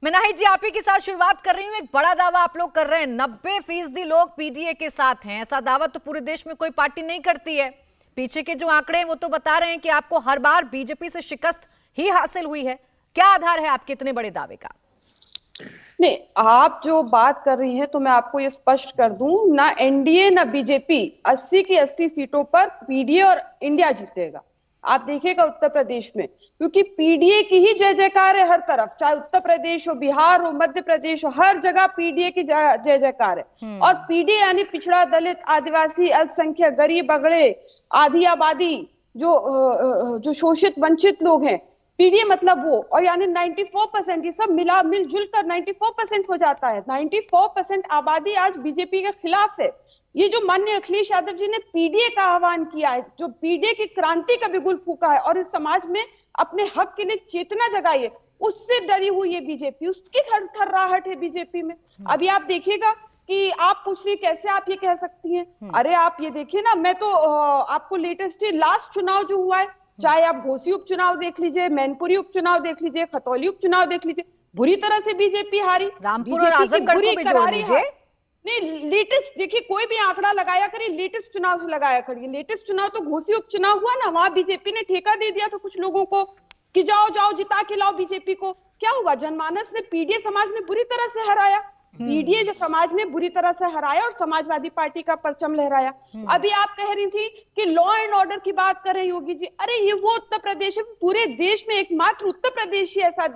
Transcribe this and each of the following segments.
मैं नाहिद जी आप ही के साथ शुरुआत कर रही हूँ। एक बड़ा दावा आप लोग कर रहे हैं, 90% लोग पीडीए के साथ हैं। ऐसा दावा तो पूरे देश में कोई पार्टी नहीं करती है। पीछे के जो आंकड़े हैं वो तो बता रहे हैं कि आपको हर बार बीजेपी से शिकस्त ही हासिल हुई है। क्या आधार है आपके इतने बड़े दावे का? नहीं, आप जो बात कर रही हैं तो मैं आपको ये स्पष्ट कर दूं, ना एनडीए ना बीजेपी 80 की 80 सीटों पर पीडीए और इंडिया जीतेगा। आप देखिएगा उत्तर प्रदेश में, क्योंकि पीडीए की ही जय जयकार है हर तरफ, चाहे उत्तर प्रदेश हो, बिहार हो, मध्य प्रदेश हो, हर जगह पीडीए की जय जयकार है। और पीडीए यानी पिछड़ा, दलित, आदिवासी, अल्पसंख्यक, गरीब, बगड़े, आधी आबादी, जो शोषित वंचित लोग हैं, पीडीए मतलब वो। और यानी 94% ये सब मिलजुल कर 94% हो जाता है। 94% आबादी आज बीजेपी के खिलाफ है। ये जो माननीय अखिलेश यादव जी ने पीडीए का आह्वान किया है, जो पीडीए की क्रांति का बिगुल फूका है और इस समाज में अपने हक के लिए चेतना जगाई है, उससे डरी हुई है बीजेपी, उसकी थर्राहट है बीजेपी में। अभी आप देखिएगा कि आप पूछ रही कैसे आप ये कह सकती हैं। अरे आप ये देखिए ना, मैं तो आपको लेटेस्ट लास्ट चुनाव जो हुआ है, चाहे आप घोसी उपचुनाव देख लीजिए, मैनपुरी उपचुनाव देख लीजिए, खतौली उपचुनाव देख लीजिए, बुरी तरह से बीजेपी हारी। रामपुर और आजमगढ़ को भी जोड़ लीजिए। नहीं, लेटेस्ट देखिए, कोई भी आंकड़ा लगाया करिए, लेटेस्ट चुनाव से लगाया करिए। लेटेस्ट चुनाव तो घोसी उपचुनाव हुआ ना, वहां बीजेपी ने ठेका दे दिया था कुछ लोगों को कि जाओ जाओ जिता के लाओ बीजेपी को। क्या हुआ? जनमानस ने पीडीए समाज ने बुरी तरह से हराया। पीडीए जो समाज ने बुरी तरह से हराया और समाजवादी पार्टी का परचम लहराया। अभी आप कह रही थी कि लॉ एंड ऑर्डर की बात कर रही होगी जी। अरे ये वो उत्तर प्रदेश है, पूरे देश में एकमात्र उत्तर प्रदेश ही ऐसा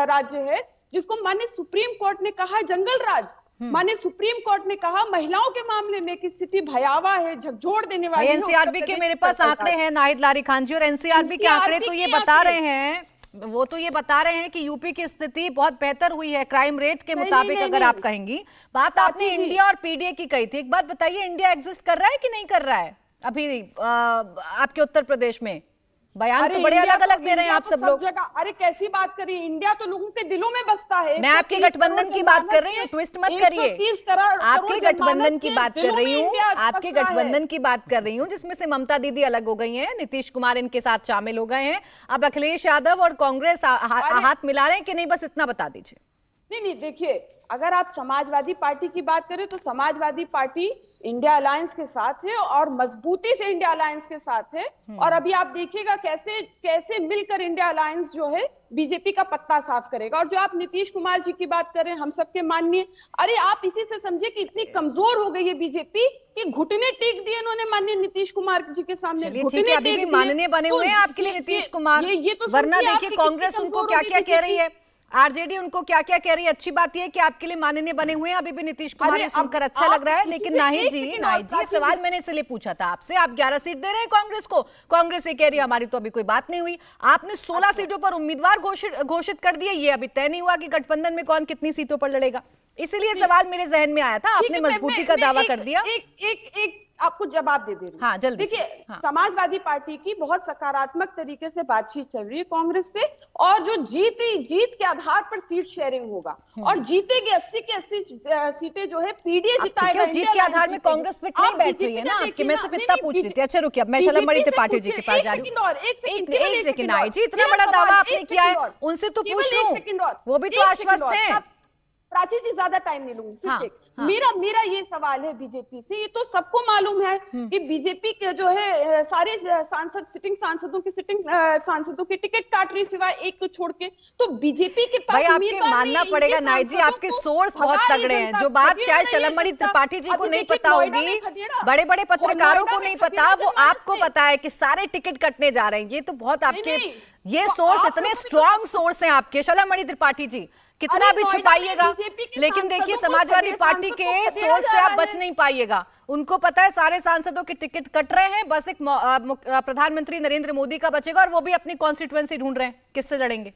राज्य है जिसको माननीय सुप्रीम कोर्ट ने कहा जंगल राज। माननीय सुप्रीम कोर्ट ने कहा महिलाओं के मामले में कि स्थिति भयावह है, झकझोर देने वाली है। एनसीआरबी के मेरे पास आंकड़े हैं नाहिद लारी खान जी, और एनसीआरबी के आंकड़े तो ये बता रहे हैं, वो तो ये बता रहे हैं कि यूपी की स्थिति बहुत बेहतर हुई है क्राइम रेट के मुताबिक। अगर आप कहेंगी, बात आपने इंडिया और पीडीए की कही थी। एक बात बताइए, इंडिया एग्जिस्ट कर रहा है कि नहीं कर रहा है अभी आपके उत्तर प्रदेश में? बयान तो बड़े अलग अलग दे रहे हैं आप सब लोग। अरे कैसी बात करिए, इंडिया तो लोगों के दिलों में बसता है। मैं आपके गठबंधन की बात कर रही हूँ, ट्विस्ट मत करिए। आपके गठबंधन की बात कर रही हूँ, आपके गठबंधन की बात कर रही हूँ, जिसमें से ममता दीदी अलग हो गई हैं, नीतीश कुमार इनके साथ शामिल हो गए हैं। अब अखिलेश यादव और कांग्रेस हाथ मिला रहे हैं कि नहीं, बस इतना बता दीजिए। नहीं, देखिए, अगर आप समाजवादी पार्टी की बात करें तो समाजवादी पार्टी इंडिया अलायंस के साथ है और मजबूती से इंडिया अलायंस के साथ है। और अभी आप देखिएगा कैसे कैसे मिलकर इंडिया अलायंस जो है बीजेपी का पत्ता साफ करेगा। और जो आप नीतीश कुमार जी की बात कर रहे हैं, हम सबके माननीय, अरे आप इसी से समझे कि इतनी कमजोर हो गई है बीजेपी कि घुटने टेक दिए इन्होंने माननीय नीतीश कुमार जी के सामने। घुटने अभी भी माननीय बने हुए हैं आपके लिए नीतीश कुमार, वरना देखिए कांग्रेस उनको क्या क्या कह रही है, आरजेडी उनको क्या क्या कह रही है। अच्छी बात यह है कि आपके लिए माननीय बने हुए हैं अभी भी नीतीश कुमार, ये सुनकर अच्छा लग रहा है। लेकिन नाहिद जी सवाल मैंने इसलिए पूछा था आपसे, आप 11 सीट दे रहे हैं कांग्रेस को, कांग्रेस ये कह रही है हमारी तो अभी कोई बात नहीं हुई। आपने 16 सीटों पर उम्मीदवार घोषित कर दिए, ये अभी तय नहीं हुआ कि गठबंधन में कौन कितनी सीटों पर लड़ेगा। इसीलिए सवाल मेरे जहन में आया था, आपने मजबूती का दावा कर दिया। एक आपको जवाब दे रही हूं। हाँ, जल्दी। देखिए, समाजवादी पार्टी की बहुत सकारात्मक तरीके से बातचीत चल रही है कांग्रेस से, और जो जीत के आधार पर सीट शेयरिंग होगा और जीतेगी 80 की 80 सीटें जो है पीडीए जिताएगा। जीत के आधार में कांग्रेस फिट नहीं बैठ रही है ना कि मैं सिर्फ इतना पूछ रही थी। अच्छा रुकिए, अब मैं शलमणि त्रिपाठी जी के पास जा रही हूँ। एक सेकंड आई जी, इतना बड़ा दावा आपने किया है, उनसे तो पूछ लूं, वो भी तो आश्वस्त है। प्राची जी, ज्यादा टाइम नहीं लूंगी। मेरा ये सवाल है बीजेपी से, ये तो सबको मालूम है कि बीजेपी के जो है सारे सिटिंग सांसदों की टिकट काट रही सिवाय एक को छोड़ के। तो बीजेपी के पास, भाई आपके मानना पड़ेगा नाहिद जी, आपके सोर्स बहुत तगड़े हैं। जो बात शायद शलमणि त्रिपाठी जी को नहीं पता होगी, बड़े बड़े पत्रकारों को नहीं पता, वो आपको पता है कि सारे टिकट कटने जा रहे हैं। ये तो बहुत आपके, ये सोर्स इतने स्ट्रॉन्ग सोर्स हैं आपके शलमणि त्रिपाठी जी, कितना भी छुपाइएगा। लेकिन देखिए, समाजवादी पार्टी के सोर्स से आप बच नहीं पाइएगा। उनको पता है सारे सांसदों के टिकट कट रहे हैं, बस एक प्रधानमंत्री नरेंद्र मोदी का बचेगा, और वो भी अपनी कॉन्स्टिट्यूएंसी ढूंढ रहे हैं किससे लड़ेंगे।